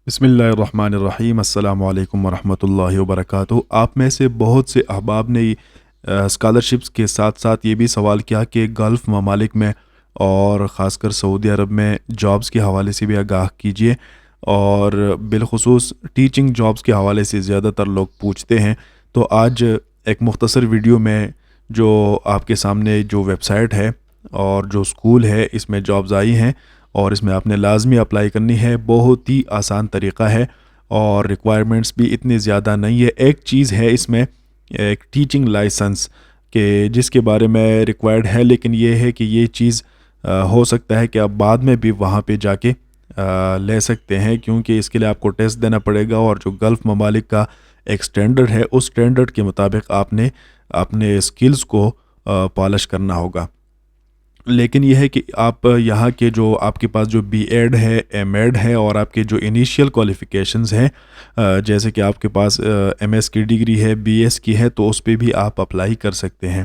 بسم اللہ الرحمن الرحیم السلام علیکم ورحمۃ اللہ وبرکاتہ۔ آپ میں سے بہت سے احباب نے اسکالرشپس کے ساتھ ساتھ یہ بھی سوال کیا کہ گلف ممالک میں اور خاص کر سعودی عرب میں جابس کے حوالے سے بھی آگاہ کیجیے، اور بالخصوص ٹیچنگ جابس کے حوالے سے زیادہ تر لوگ پوچھتے ہیں۔ تو آج ایک مختصر ویڈیو میں جو آپ کے سامنے جو ویب سائٹ ہے اور جو اسکول ہے اس میں جابز آئی ہیں اور اس میں آپ نے لازمی اپلائی کرنی ہے۔ بہت ہی آسان طریقہ ہے اور ریکوائرمنٹس بھی اتنی زیادہ نہیں ہے۔ ایک چیز ہے اس میں، ایک ٹیچنگ لائسنس کہ جس کے بارے میں ریکوائرڈ ہے، لیکن یہ ہے کہ یہ چیز ہو سکتا ہے کہ آپ بعد میں بھی وہاں پہ جا کے لے سکتے ہیں، کیونکہ اس کے لیے آپ کو ٹیسٹ دینا پڑے گا، اور جو گلف ممالک کا ایک سٹینڈرڈ ہے اس سٹینڈرڈ کے مطابق آپ نے اپنے اسکلز کو پالش کرنا ہوگا۔ لیکن یہ ہے کہ آپ یہاں کے جو آپ کے پاس جو بی ایڈ ہے، ایم ایڈ ہے، اور آپ کے جو انیشیل کوالیفیکیشنز ہیں، جیسے کہ آپ کے پاس ایم ایس کی ڈگری ہے، بی ایس کی ہے، تو اس پہ بھی آپ اپلائی کر سکتے ہیں۔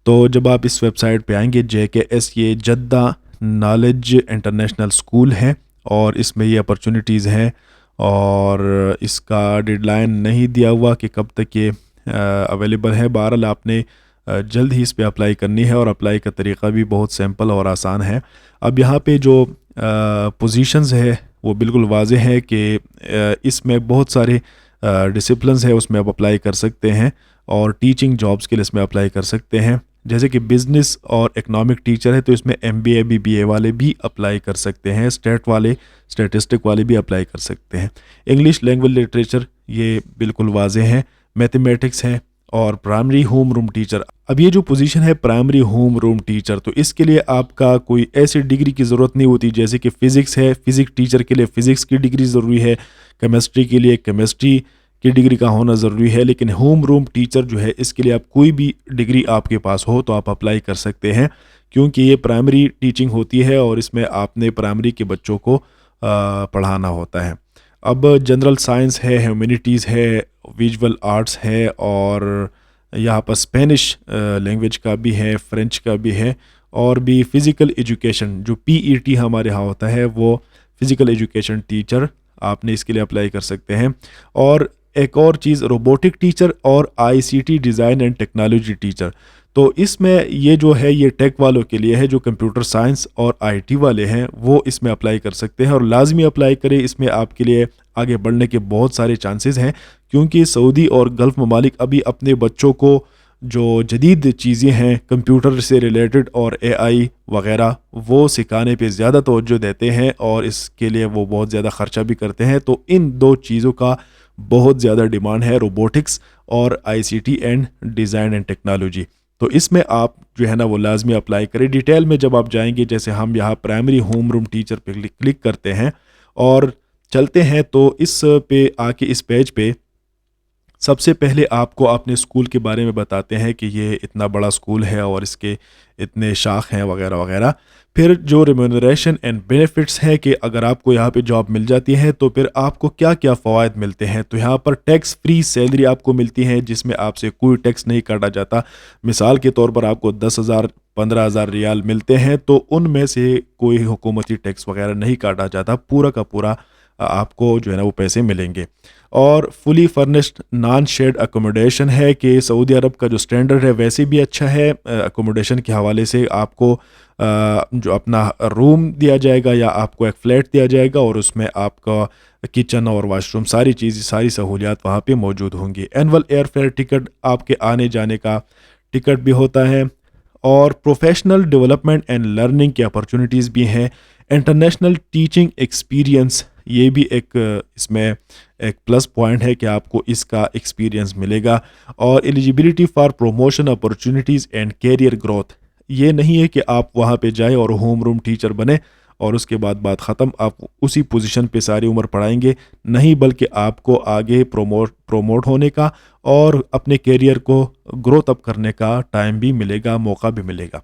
تو جب آپ اس ویب سائٹ پہ آئیں گے JKS، یہ جدہ نالج انٹرنیشنل اسکول ہے، اور اس میں یہ اپرچونیٹیز ہیں، اور اس کا ڈیڈ لائن نہیں دیا ہوا کہ کب تک یہ اویلیبل ہے۔ بہرحال آپ نے جلد ہی اس پہ اپلائی کرنی ہے، اور اپلائی کا طریقہ بھی بہت سمپل اور آسان ہے۔ اب یہاں پہ جو پوزیشنز ہے وہ بالکل واضح ہے کہ اس میں بہت سارے ڈسپلنز ہے، اس میں آپ اپلائی کر سکتے ہیں، اور ٹیچنگ جابس کے لیے اس میں اپلائی کر سکتے ہیں۔ جیسے کہ بزنس اور اکنامک ٹیچر ہے تو اس میں MBA BBA والے بھی اپلائی کر سکتے ہیں، اسٹیٹسٹک والے بھی اپلائی کر سکتے ہیں۔ انگلش لینگویج لٹریچر یہ بالکل واضح ہے، میتھمیٹکس ہے، اور پرائمری ہوم روم ٹیچر۔ اب یہ جو پوزیشن ہے پرائمری ہوم روم ٹیچر، تو اس کے لیے آپ کا کوئی ایسی ڈگری کی ضرورت نہیں ہوتی، جیسے کہ فزکس ہے، فزکس ٹیچر کے لیے فزکس کی ڈگری ضروری ہے، کیمسٹری کے لیے کیمسٹری کی ڈگری کا ہونا ضروری ہے، لیکن ہوم روم ٹیچر جو ہے اس کے لیے آپ کوئی بھی ڈگری آپ کے پاس ہو تو آپ اپلائی کر سکتے ہیں، کیونکہ یہ پرائمری ٹیچنگ ہوتی ہے اور اس میں آپ نے پرائمری کے بچوں کو پڑھانا ہوتا ہے۔ اب جنرل سائنس ہے، ہیومینٹیز ہے، ویژول آرٹس ہے، اور یہاں پر اسپینش لینگویج کا بھی ہے، فرینچ کا بھی ہے، اور بھی فزیکل ایجوکیشن جو PET ہمارے ہاں ہوتا ہے، وہ فزیکل ایجوکیشن ٹیچر آپ نے اس کے لیے اپلائی کر سکتے ہیں۔ اور ایک اور چیز روبوٹک ٹیچر اور ICT design and technology teacher, تو اس میں یہ جو ہے یہ ٹیک والوں کے لیے ہے، جو کمپیوٹر سائنس اور IT والے ہیں وہ اس میں اپلائی کر سکتے ہیں، اور لازمی اپلائی کریں۔ اس میں آپ کے لیے آگے بڑھنے کے بہت سارے چانسز ہیں، کیونکہ سعودی اور گلف ممالک ابھی اپنے بچوں کو جو جدید چیزیں ہیں کمپیوٹر سے ریلیٹڈ اور AI وغیرہ وہ سکھانے پہ زیادہ توجہ دیتے ہیں، اور اس کے لیے وہ بہت زیادہ خرچہ بھی کرتے ہیں۔ تو ان دو چیزوں کا بہت زیادہ ڈیمانڈ ہے، روبوٹکس اور ICT and design and technology. تو اس میں آپ جو ہے نا وہ لازمی اپلائی کریں۔ ڈیٹیل میں جب آپ جائیں گے، جیسے ہم یہاں پرائمری ہوم روم ٹیچر پہ کلک کرتے ہیں اور چلتے ہیں، تو اس پہ آ کے اس پیج پہ سب سے پہلے آپ کو اپنے اسکول کے بارے میں بتاتے ہیں کہ یہ اتنا بڑا اسکول ہے اور اس کے اتنے شاخ ہیں وغیرہ وغیرہ۔ پھر جو ریمونریشن اینڈ بینیفٹس ہے کہ اگر آپ کو یہاں پہ جاب مل جاتی ہے تو پھر آپ کو کیا کیا فوائد ملتے ہیں، تو یہاں پر ٹیکس فری سیلری آپ کو ملتی ہے، جس میں آپ سے کوئی ٹیکس نہیں کاٹا جاتا۔ مثال کے طور پر آپ کو 10,000 15,000 ریال ملتے ہیں، تو ان میں سے کوئی حکومتی ٹیکس وغیرہ نہیں کاٹا جاتا، پورا کا پورا آپ کو جو ہے نا وہ پیسے ملیں گے۔ اور فلی فرنشڈ نان شیئرڈ اکوموڈیشن ہے کہ سعودی عرب کا جو سٹینڈرڈ ہے ویسے بھی اچھا ہے، اکوموڈیشن کے حوالے سے آپ کو جو اپنا روم دیا جائے گا یا آپ کو ایک فلیٹ دیا جائے گا، اور اس میں آپ کا کچن اور واش روم ساری سہولیات وہاں پہ موجود ہوں گی۔ اینول ایئر فیئر ٹکٹ آپ کے آنے جانے کا ٹکٹ بھی ہوتا ہے، اور پروفیشنل ڈیولپمنٹ اینڈ لرننگ کی اپرچونیٹیز بھی ہیں۔ انٹرنیشنل ٹیچنگ ایکسپیرینس یہ بھی ایک اس میں ایک پلس پوائنٹ ہے کہ آپ کو اس کا ایکسپیرینس ملے گا۔ اور eligibility for promotion opportunities and career growth, یہ نہیں ہے کہ آپ وہاں پہ جائیں اور ہوم روم ٹیچر بنے اور اس کے بعد بات ختم، آپ اسی پوزیشن پہ ساری عمر پڑھائیں گے، نہیں، بلکہ آپ کو آگے پروموٹ ہونے کا اور اپنے کیریئر کو گروتھ اپ کرنے کا ٹائم بھی ملے گا، موقع بھی ملے گا۔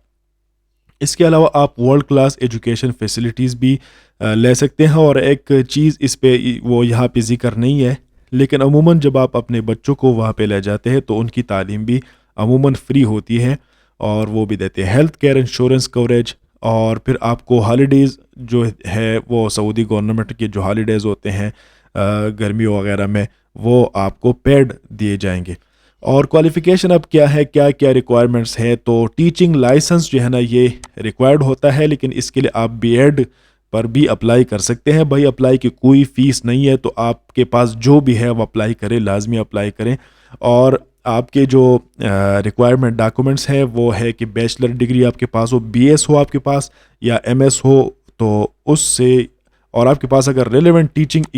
اس کے علاوہ آپ ورلڈ کلاس ایجوکیشن فیسلٹیز بھی لے سکتے ہیں، اور ایک چیز اس پہ وہ یہاں پہ ذکر نہیں ہے، لیکن عموماً جب آپ اپنے بچوں کو وہاں پہ لے جاتے ہیں تو ان کی تعلیم بھی عموماً فری ہوتی ہے، اور وہ بھی دیتے ہیں۔ ہیلتھ کیئر انشورنس کوریج اور پھر آپ کو ہالیڈیز جو ہے وہ سعودی گورنمنٹ کے جو ہالیڈیز ہوتے ہیں گرمیوں وغیرہ میں وہ آپ کو پیڈ دیے جائیں گے. اور کوالیفیکیشن اب کیا ہے, کیا کیا ریکوائرمنٹس ہیں؟ تو ٹیچنگ لائسنس جو ہے نا یہ ریکوائرڈ ہوتا ہے, لیکن اس کے لیے آپ بی ایڈ پر بھی اپلائی کر سکتے ہیں. بھائی اپلائی کی کوئی فیس نہیں ہے, تو آپ کے پاس جو بھی ہے وہ اپلائی کریں, لازمی اپلائی کریں. اور آپ کے جو ریکوائرمنٹ ڈاکومنٹس ہیں وہ ہے کہ بیچلر ڈگری آپ کے پاس ہو, بی ایس ہو آپ کے پاس یا ایم ایس ہو تو اس سے, اور آپ کے پاس اگر ریلیونٹ ٹیچنگ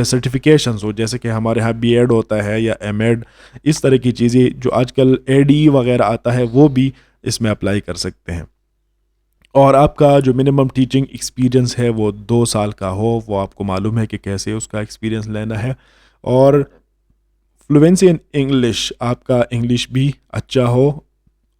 سرٹیفکیشنز ہو, جیسے کہ ہمارے ہاں بی ایڈ ہوتا ہے یا ایم ایڈ, اس طرح کی چیزیں جو آج کل اے ڈی وغیرہ آتا ہے وہ بھی اس میں اپلائی کر سکتے ہیں. اور آپ کا جو منیمم ٹیچنگ ایکسپیرینس ہے وہ 2 سال کا ہو, وہ آپ کو معلوم ہے کہ کیسے اس کا ایکسپیرینس لینا ہے. اور فلوینسی ان انگلش, آپ کا انگلش بھی اچھا ہو,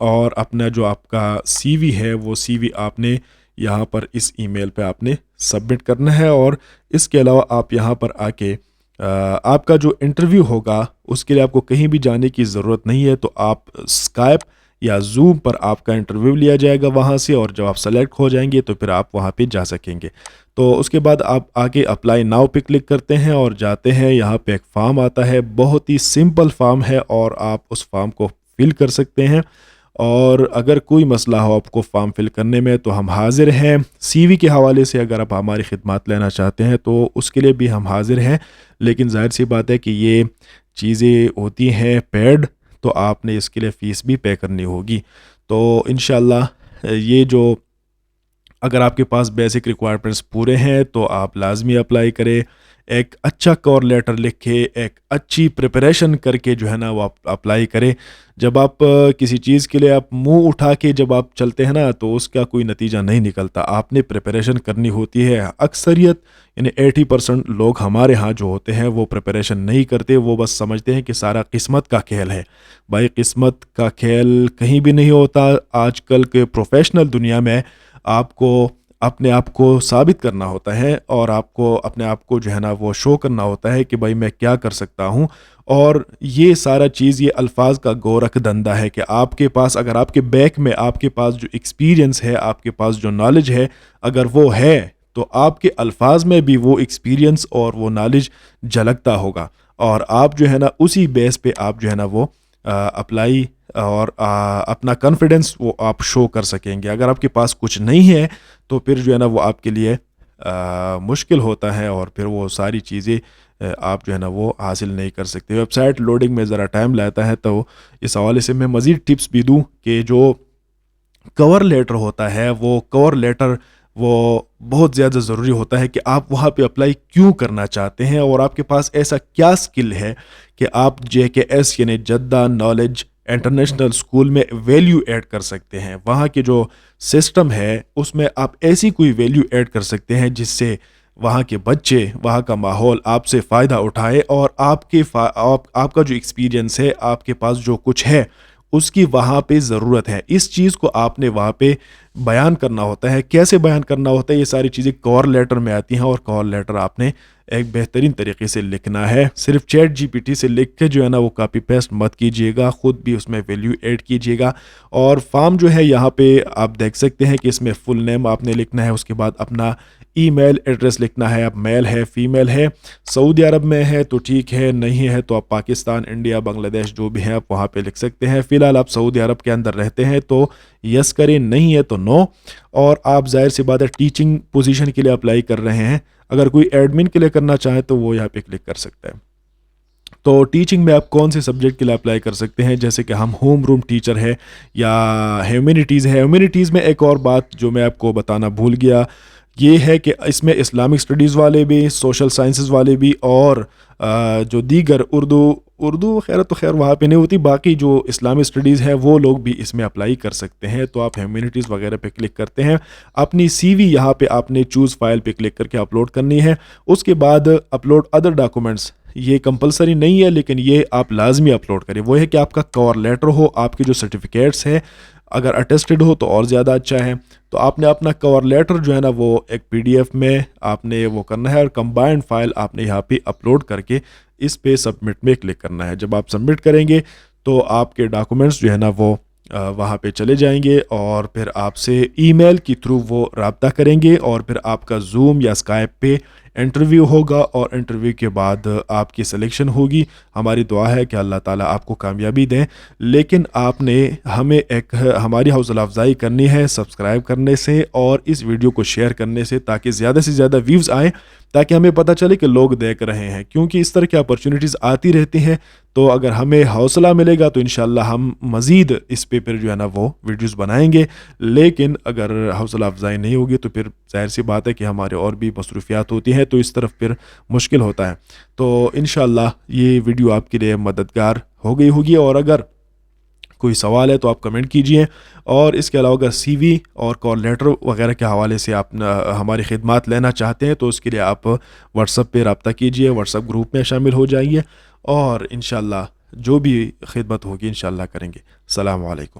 اور اپنا جو آپ کا سی وی ہے وہ سی وی آپ نے یہاں پر اس ای میل پہ آپ نے سبمٹ کرنا ہے. اور اس کے علاوہ آپ یہاں پر آ کے آپ کا جو انٹرویو ہوگا اس کے لیے آپ کو کہیں بھی جانے کی ضرورت نہیں ہے, تو آپ اسکائپ یا زوم پر آپ کا انٹرویو لیا جائے گا وہاں سے, اور جب آپ سلیکٹ ہو جائیں گے تو پھر آپ وہاں پہ جا سکیں گے. تو اس کے بعد آپ آگے اپلائی ناؤ پہ کلک کرتے ہیں اور جاتے ہیں. یہاں پہ ایک فارم آتا ہے, بہت ہی سمپل فارم ہے, اور آپ اس فارم کو فل کر سکتے ہیں. اور اگر کوئی مسئلہ ہو آپ کو فارم فل کرنے میں تو ہم حاضر ہیں. سی وی کے حوالے سے اگر آپ ہماری خدمات لینا چاہتے ہیں تو اس کے لیے بھی ہم حاضر ہیں, لیکن ظاہر سی بات ہے کہ یہ چیزیں ہوتی ہیں پیڈ, تو آپ نے اس کے لیے فیس بھی پے کرنی ہوگی. تو انشاءاللہ یہ جو اگر آپ کے پاس بیسک ریکوائرمنٹس پورے ہیں تو آپ لازمی اپلائی کریں. ایک اچھا کور لیٹر لکھ کے, ایک اچھی پریپریشن کر کے جو ہے نا وہ آپ اپلائی کریں. جب آپ کسی چیز کے لیے آپ منہ اٹھا کے جب آپ چلتے ہیں نا تو اس کا کوئی نتیجہ نہیں نکلتا. آپ نے پریپریشن کرنی ہوتی ہے. اکثریت یعنی 80% لوگ ہمارے ہاں جو ہوتے ہیں وہ پریپریشن نہیں کرتے, وہ بس سمجھتے ہیں کہ سارا قسمت کا کھیل ہے. بھائی قسمت کا کھیل کہیں بھی نہیں ہوتا. آج کل کے پروفیشنل دنیا میں آپ کو اپنے آپ کو ثابت کرنا ہوتا ہے, اور آپ کو اپنے آپ کو جو ہے نا وہ شو کرنا ہوتا ہے کہ بھائی میں کیا کر سکتا ہوں. اور یہ سارا چیز یہ الفاظ کا گورکھ دھندا ہے کہ آپ کے پاس اگر آپ کے بیک میں آپ کے پاس جو ایکسپیرینس ہے, آپ کے پاس جو نالج ہے, اگر وہ ہے تو آپ کے الفاظ میں بھی وہ ایکسپیرینس اور وہ نالج جھلکتا ہوگا, اور آپ جو ہے نا اسی بیس پہ آپ جو ہے نا وہ اپلائی اور اپنا کانفیڈنس وہ آپ شو کر سکیں گے. اگر آپ کے پاس کچھ نہیں ہے تو پھر جو ہے نا وہ آپ کے لیے مشکل ہوتا ہے, اور پھر وہ ساری چیزیں آپ جو ہے نا وہ حاصل نہیں کر سکتے. ویب سائٹ لوڈنگ میں ذرا ٹائم لیتا ہے, تو اس حوالے سے میں مزید ٹپس بھی دوں کہ جو کور لیٹر ہوتا ہے وہ کور لیٹر وہ بہت زیادہ ضروری ہوتا ہے کہ آپ وہاں پہ اپلائی کیوں کرنا چاہتے ہیں, اور آپ کے پاس ایسا کیا سکل ہے کہ آپ JKS یعنی جدہ نالج انٹرنیشنل اسکول میں ویلیو ایڈ کر سکتے ہیں. وہاں کے جو سسٹم ہے اس میں آپ ایسی کوئی ویلیو ایڈ کر سکتے ہیں جس سے وہاں کے بچے, وہاں کا ماحول آپ سے فائدہ اٹھائے, اور آپ کا جو ایکسپیرینس ہے, آپ کے پاس جو کچھ ہے اس کی وہاں پہ ضرورت ہے. اس چیز کو آپ نے وہاں پہ بیان کرنا ہوتا ہے. کیسے بیان کرنا ہوتا ہے, یہ ساری چیزیں کور لیٹر میں آتی ہیں, اور کور لیٹر آپ نے ایک بہترین طریقے سے لکھنا ہے. صرف چیٹ GPT سے لکھ کے جو ہے نا وہ کاپی پیسٹ مت کیجیے گا, خود بھی اس میں ویلیو ایڈ کیجیے گا. اور فارم جو ہے یہاں پہ آپ دیکھ سکتے ہیں کہ اس میں فل نیم آپ نے لکھنا ہے, اس کے بعد اپنا ای میل ایڈریس لکھنا ہے. اب میل ہے فیمیل ہے, سعودی عرب میں ہے تو ٹھیک ہے, نہیں ہے تو آپ پاکستان, انڈیا, بنگلہ دیش جو بھی ہیں آپ وہاں پہ لکھ سکتے ہیں. فی الحال آپ سعودی عرب کے اندر رہتے ہیں تو یس کریں, نہیں ہے تو نو. اور آپ ظاہر سی بات ہے ٹیچنگ پوزیشن کے لیے اپلائی کر رہے ہیں, اگر کوئی ایڈمن کے لیے کرنا چاہے تو وہ یہاں پہ کلک کر سکتا ہے. تو ٹیچنگ میں آپ کون سے سبجیکٹ کے لیے اپلائی کر سکتے ہیں, جیسے کہ ہم ہوم روم ٹیچر ہے یا ہیومینٹیز ہے. ہیومینٹیز میں ایک اور بات جو میں آپ کو بتانا بھول گیا, یہ ہے کہ اس میں اسلامک سٹڈیز والے بھی, سوشل سائنسز والے بھی, اور جو دیگر اردو خیر وہاں پہ نہیں ہوتی, باقی جو اسلامک سٹڈیز ہے وہ لوگ بھی اس میں اپلائی کر سکتے ہیں. تو آپ ہیومینٹیز وغیرہ پہ کلک کرتے ہیں, اپنی سی وی یہاں پہ آپ نے چوز فائل پہ کلک کر کے اپلوڈ کرنی ہے. اس کے بعد اپلوڈ ادر ڈاکومنٹس, یہ کمپلسری نہیں ہے لیکن یہ آپ لازمی اپلوڈ کریں. وہ ہے کہ آپ کا کور لیٹر ہو, آپ کے جو سرٹیفکیٹس ہیں اگر اٹیسٹڈ ہو تو اور زیادہ اچھا ہے. تو آپ نے اپنا کور لیٹر جو ہے نا وہ ایک PDF میں آپ نے وہ کرنا ہے, اور کمبائنڈ فائل آپ نے یہاں پہ اپلوڈ کر کے اس پہ سبمٹ میں کلک کرنا ہے. جب آپ سبمٹ کریں گے تو آپ کے ڈاکومنٹس جو ہے نا وہ وہاں پہ چلے جائیں گے اور پھر آپ سے ای میل کے تھرو وہ رابطہ کریں گے اور پھر آپ کا زوم یا اسکائپ پہ انٹرویو ہوگا اور انٹرویو کے بعد آپ کی سلیکشن ہوگی. ہماری دعا ہے کہ اللہ تعالیٰ آپ کو کامیابی دیں. لیکن آپ نے ہمیں ہماری حوصلہ افزائی کرنی ہے سبسکرائب کرنے سے اور اس ویڈیو کو شیئر کرنے سے، تاکہ زیادہ سے زیادہ ویوز آئیں، تاکہ ہمیں پتہ چلے کہ لوگ دیکھ رہے ہیں. کیونکہ اس طرح کی اپرچونیٹیز آتی رہتی ہیں، تو اگر ہمیں حوصلہ ملے گا تو انشاءاللہ ہم مزید اس پہ پھر جو ہے نا وہ ویڈیوز بنائیں گے. لیکن اگر حوصلہ افزائی نہیں ہوگی تو پھر ظاہر سی بات ہے کہ ہمارے اور بھی مصروفیات ہوتی ہیں، تو اس طرف پھر مشکل ہوتا ہے. تو انشاءاللہ یہ ویڈیو آپ کے لیے مددگار ہو گئی ہوگی. اور اگر کوئی سوال ہے تو آپ کمنٹ کیجئے. اور اس کے علاوہ اگر سی وی اور کال لیٹر وغیرہ کے حوالے سے آپ ہماری خدمات لینا چاہتے ہیں تو اس کے لیے آپ واٹس ایپ پہ رابطہ کیجئے، واٹس ایپ گروپ میں شامل ہو جائیے، اور انشاءاللہ جو بھی خدمت ہوگی انشاءاللہ کریں گے. السلام علیکم.